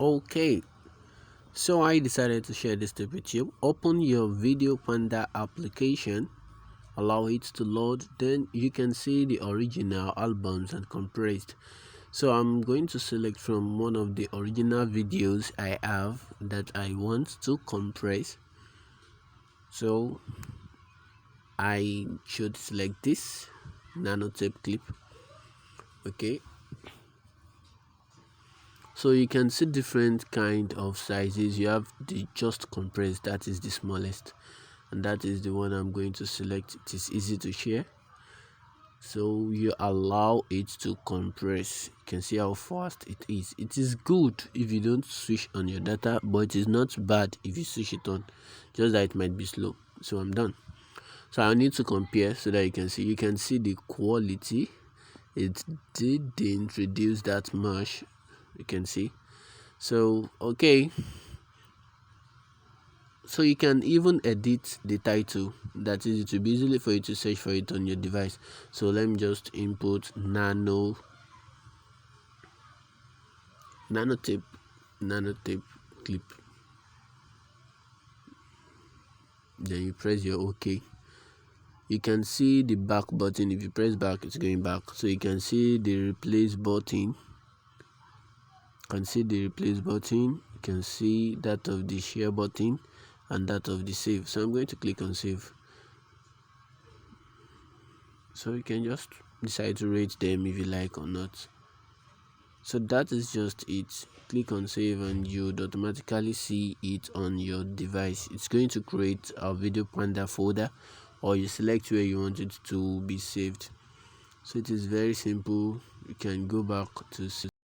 Okay, so I decided to share this tip with you. Open your Video Panda application, allow it to load, then you can see the original albums and compressed. So I'm going to select from one of the original videos I have that I want to compress. So I should select this nanotape clip. Okay, so you can see different kind of sizes. You have the just compressed, that is the smallest, and that is the one I'm going to select. It is easy to share, so you allow it to compress. You can see how fast it is. It is good if you don't switch on your data, but it is not bad if you switch it on, just that it might be slow. So I'm done. So I need to compare so that you can see the quality. It didn't reduce that much, you can see. So okay, so you can even edit the title. That is, it will be easily for you to search for it on your device. So let me just input nanotape clip, then you press your OK. You can see the back button. If you press back, it's going back. So you can see the replace button. You can see that of the share button and that of the save. So I'm going to click on save. So you can just decide to rate them if you like or not. So that is just it. Click on save and you would automatically see it on your device. It's going to create a Video Panda folder, or you select where you want it to be saved. So it is very simple. You can go back to